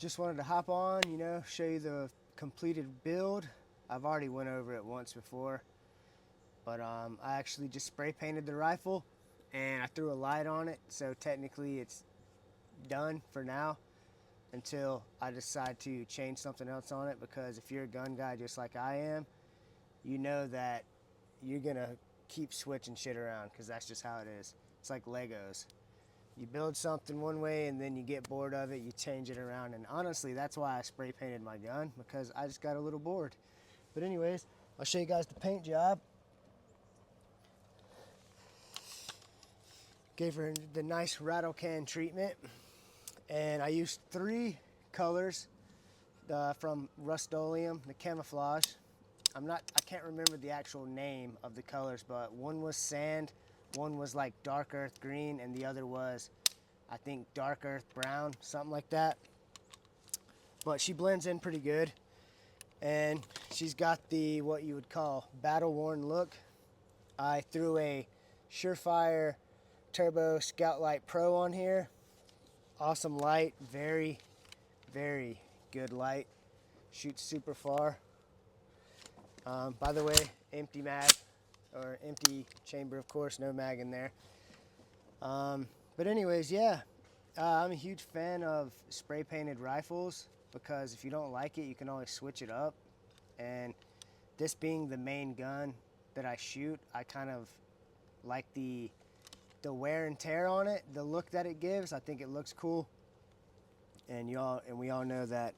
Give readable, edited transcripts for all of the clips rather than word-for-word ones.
just wanted to hop on, you know, show you the completed build. I've already went over it once before, but I actually just spray painted the rifle and I threw a light on it, so technically it's done for now until I decide to change something else on it, because if you're a gun guy just like I am, you know that you're gonna keep switching shit around, because that's just how it is. It's like Legos. You build something one way and then you get bored of it, you change it around, and honestly that's why I spray painted my gun, because I just got a little bored. But anyways, I'll show you guys the paint job. Gave her the nice rattle can treatment, and I used 3 colors from Rust-Oleum, the camouflage. I can't remember the actual name of the colors, but one was sand, one was like dark earth green, and the other was, I think, dark earth brown, something like that. But she blends in pretty good, and she's got the, what you would call, battle-worn look. I threw a Surefire Turbo Scout Light Pro on here. Awesome light, very, very good light. Shoots super far. By the way, empty mag, or empty chamber, of course, no mag in there. But anyways, yeah, I'm a huge fan of spray painted rifles, because if you don't like it, you can always switch it up. And this being the main gun that I shoot, I kind of like the wear and tear on it, the look that it gives. I think it looks cool, and we all know that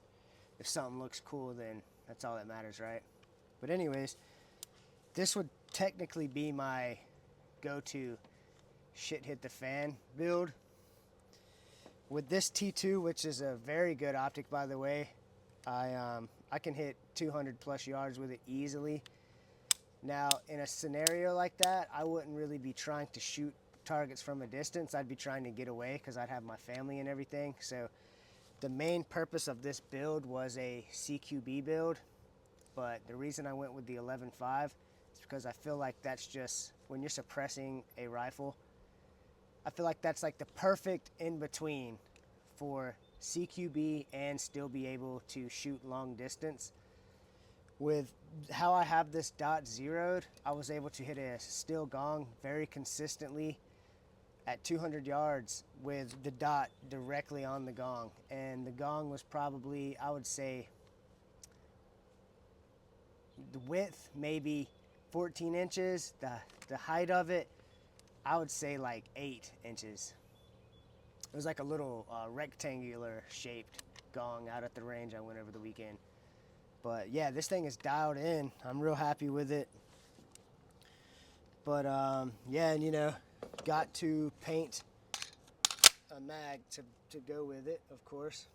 if something looks cool, then that's all that matters, right? But anyways, this would technically be my go-to shit hit the fan build. With this T2, which is a very good optic, by the way, I can hit 200 plus yards with it easily. Now, in a scenario like that, I wouldn't really be trying to shoot targets from a distance. I'd be trying to get away, because I'd have my family and everything. So the main purpose of this build was a CQB build, but the reason I went with the 11.5 is because I feel like that's just, when you're suppressing a rifle, I feel like that's like the perfect in-between for CQB and still be able to shoot long distance. With how I have this dot zeroed, I was able to hit a steel gong very consistently at 200 yards with the dot directly on the gong. And the gong was probably, I would say, the width maybe 14 inches, the height of it, I would say like 8 inches. It was like a little rectangular shaped gong out at the range I went over the weekend. But yeah, this thing is dialed in. I'm real happy with it. But yeah, and you know, got to paint a mag to go with it, of course.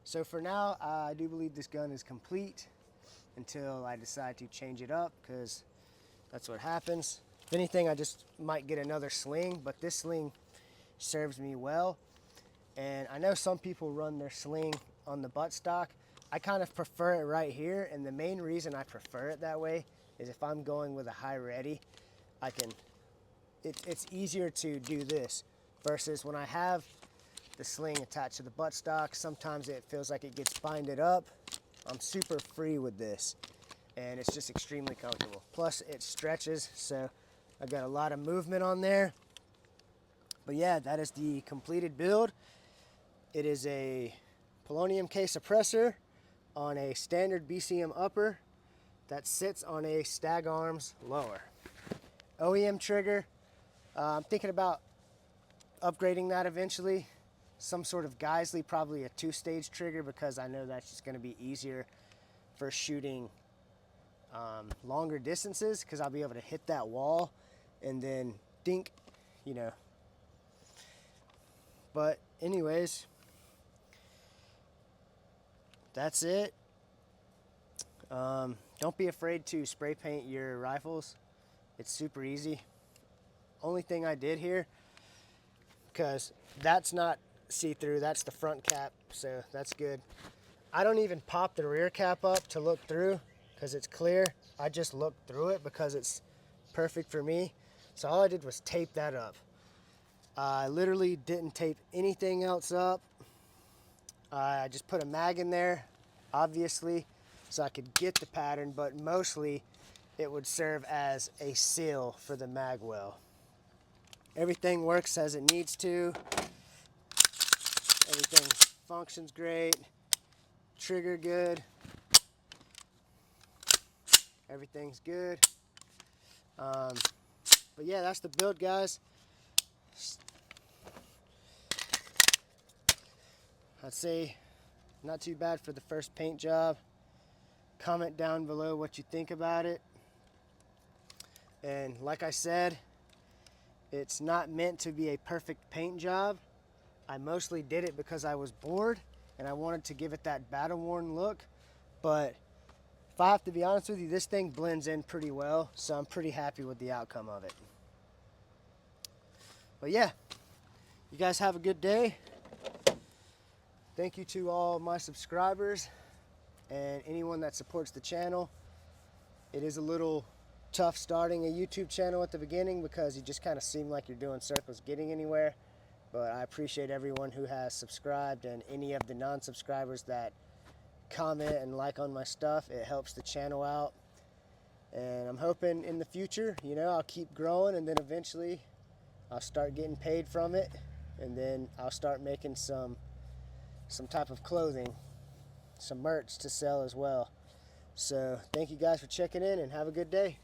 So for now, I do believe this gun is complete until I decide to change it up, because that's what happens. If anything, I just might get another sling, but this sling serves me well. And I know some people run their sling on the buttstock. I kind of prefer it right here, and the main reason I prefer it that way is if I'm going with a high ready, it's easier to do this versus when I have the sling attached to the buttstock. Sometimes it feels like it gets binded up. I'm super free with this, and it's just extremely comfortable. Plus it stretches, so I got a lot of movement on there. But yeah, that is the completed build. It is a polonium K suppressor on a standard BCM upper that sits on a Stag Arms lower. OEM trigger, I'm thinking about upgrading that eventually. Some sort of Geisley, probably a 2-stage trigger, because I know that's just going to be easier for shooting longer distances, because I'll be able to hit that wall and then dink, you know. But anyways, that's it. Don't be afraid to spray paint your rifles. It's super easy. Only thing I did here, because that's not see-through, that's the front cap, so that's good. I don't even pop the rear cap up to look through, because it's clear. I just look through it because it's perfect for me. So all I did was tape that up. I literally didn't tape anything else up. I just put a mag in there, obviously, so I could get the pattern, but mostly it would serve as a seal for the mag well. Everything works as it needs to. Everything functions great. Trigger good. Everything's good. But yeah, that's the build, guys. I'd say not too bad for the first paint job. Comment down below what you think about it. And like I said, it's not meant to be a perfect paint job. I mostly did it because I was bored and I wanted to give it that battle-worn look. But if I have to be honest with you, this thing blends in pretty well, so I'm pretty happy with the outcome of it. But yeah, you guys have a good day. Thank you to all my subscribers and anyone that supports the channel. It is a little tough starting a YouTube channel at the beginning because you just kind of seem like you're doing circles getting anywhere. But I appreciate everyone who has subscribed and any of the non-subscribers that comment and like on my stuff. It helps the channel out. And I'm hoping in the future, you know, I'll keep growing and then eventually I'll start getting paid from it. And then I'll start making some type of clothing, some merch to sell as well. So thank you guys for checking in and have a good day.